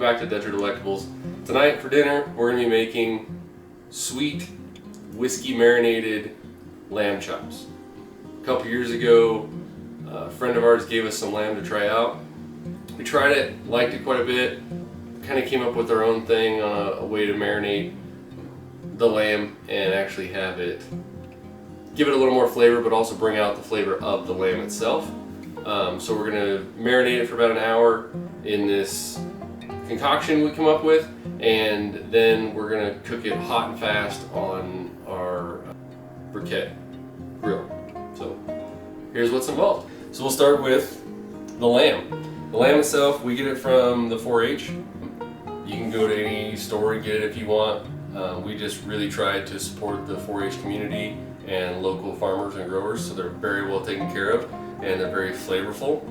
back to Dutcher Delectables. Tonight for dinner, we're going to be making sweet, whiskey marinated lamb chops. A couple years ago, a friend of ours gave us some lamb to try out. We tried it, liked it quite a bit, kind of came up with our own thing on a way to marinate the lamb and actually have it give it a little more flavor, but also bring out the flavor of the lamb itself. So we're going to marinate it for about an hour in this concoction we come up with, and then we're going to cook it hot and fast on our briquette grill. So here's what's involved. So we'll start with the lamb. The lamb itself, we get it from the 4-H. You can go to any store and get it if you want. We just really try to support the 4-H community and local farmers and growers, so they're very well taken care of and they're very flavorful.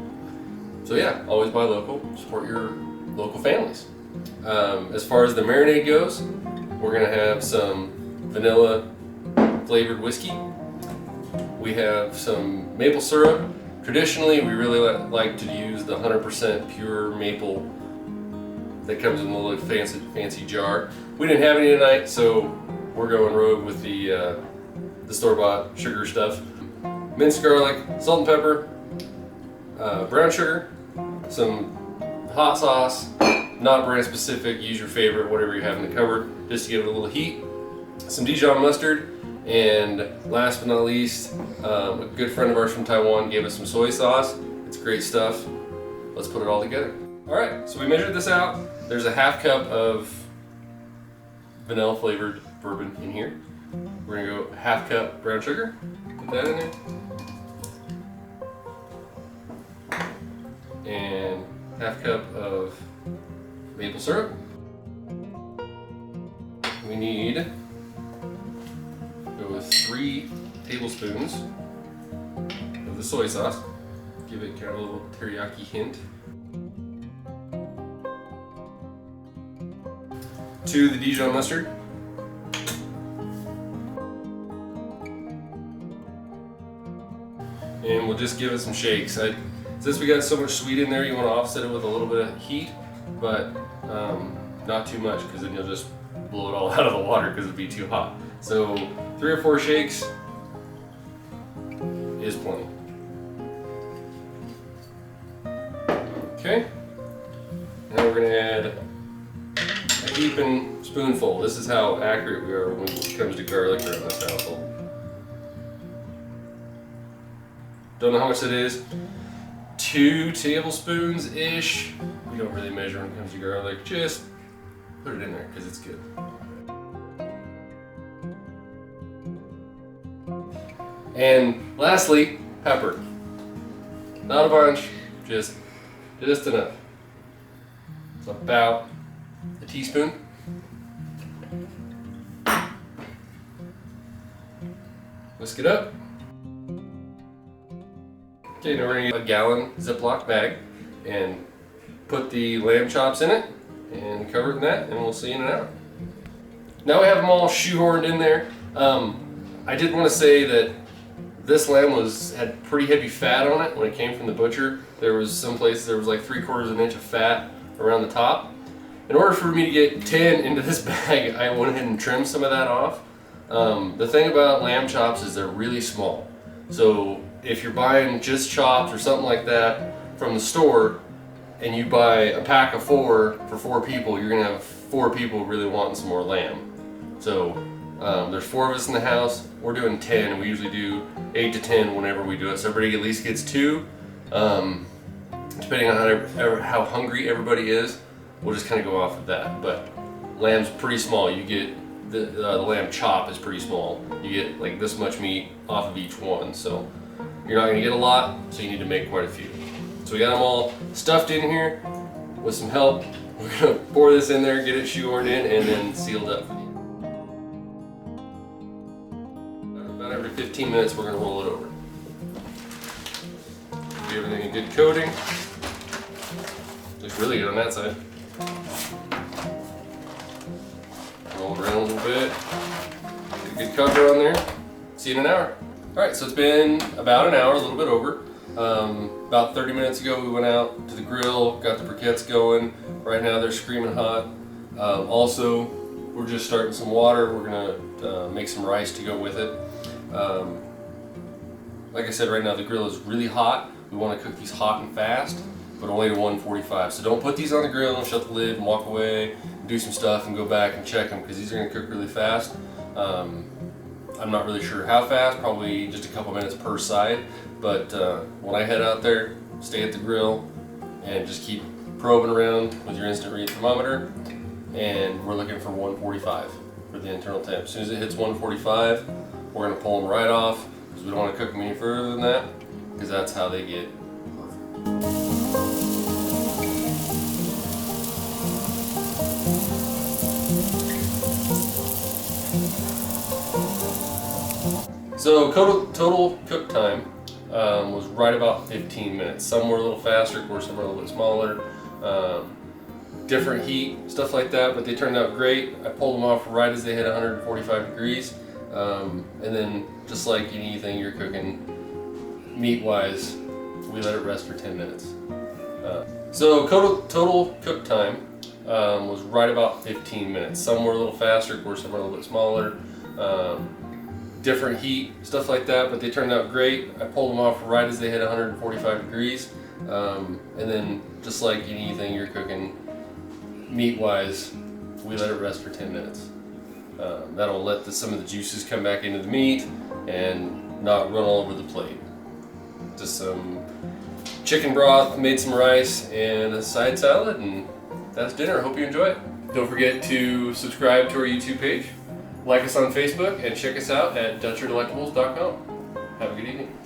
So yeah, always buy local, support your local families. As far as the marinade goes, we're gonna have some vanilla flavored whiskey. We have some maple syrup. Traditionally, we really like to use the 100% pure maple that comes in a little fancy jar. We didn't have any tonight, so we're going rogue with the store-bought sugar stuff. Minced garlic, salt and pepper, brown sugar, some hot sauce, not brand specific, use your favorite, whatever you have in the cupboard, just to give it a little heat, some Dijon mustard, and last but not least, a good friend of ours from Taiwan gave us some soy sauce. It's great stuff. Let's put it all together. All right, so we measured this out. There's a half cup of vanilla flavored bourbon in here. We're gonna go half cup brown sugar, put that in there. And half cup of maple syrup. We need to go with 3 tablespoons of the soy sauce. Give it kind of a little teriyaki hint. 2 the Dijon mustard. And we'll just give it some shakes. Since we got so much sweet in there, you want to offset it with a little bit of heat, but not too much, because then you'll just blow it all out of the water because it'd be too hot. So 3 or 4 shakes is plenty. Okay, now we're going to add a heaping spoonful. This is how accurate we are when it comes to garlic around this household. Don't know how much that is. 2 tablespoons-ish. We don't really measure when it comes to garlic. Just put it in there because it's good. And lastly, pepper. Not a bunch, just enough. It's about a teaspoon. Whisk it up. Okay, now we're going to get a gallon Ziploc bag and put the lamb chops in it and cover it in that, and we'll see you in an hour. Now we have them all shoehorned in there. I did want to say that this lamb had pretty heavy fat on it when it came from the butcher. There was some places there was like 3/4 inch of fat around the top. In order for me to get 10 into this bag, I went ahead and trimmed some of that off. The thing about lamb chops is they're really small. So if you're buying just chops or something like that from the store and you buy a pack of 4 for 4 people, you're gonna have 4 people really wanting some more lamb. So there's 4 of us in the house. We're doing 10, and we usually do 8 to 10 whenever we do it. So everybody at least gets 2. Depending on how hungry everybody is, we'll just kind of go off of that. But lamb's pretty small. You get the lamb chop is pretty small. You get like this much meat off of each one. So you're not going to get a lot, so you need to make quite a few. So we got them all stuffed in here with some help. We're going to pour this in there, get it shoehorned in, and then sealed up. About every 15 minutes, we're going to roll it over. Give everything a good coating. Looks really good on that side. Roll it around a little bit. Get a good cover on there. See you in an hour. Alright, so it's been about an hour, a little bit over. About 30 minutes ago we went out to the grill, got the briquettes going. Right now they're screaming hot. Also, we're just starting some water. We're gonna make some rice to go with it. Like I said, right now the grill is really hot. We want to cook these hot and fast, but only to 145. So don't put these on the grill and shut the lid and walk away, do some stuff and go back and check them, because these are going to cook really fast. I'm not really sure how fast, probably just a couple minutes per side, but when I head out there, stay at the grill and just keep probing around with your instant read thermometer, and we're looking for 145 for the internal temp. As soon as it hits 145, we're going to pull them right off, because we don't want to cook them any further than that, because that's how they get perfect. So total cook time was right about 15 minutes. Some were a little faster, of course some were a little bit smaller. Different heat, stuff like that, but they turned out great. I pulled them off right as they hit 145 degrees. And then just like anything you're cooking meat-wise, we let it rest for 10 minutes. So total cook time was right about 15 minutes. Some were a little faster, of course some were a little bit smaller. Different heat, stuff like that, but they turned out great. I pulled them off right as they hit 145 degrees. And then just like anything you're cooking meat-wise, we let it rest for 10 minutes. That'll let some of the juices come back into the meat and not run all over the plate. Just some chicken broth, made some rice, and a side salad, and that's dinner. I hope you enjoy it. Don't forget to subscribe to our YouTube page, like us on Facebook, and check us out at DutcherDelectables.com. Have a good evening.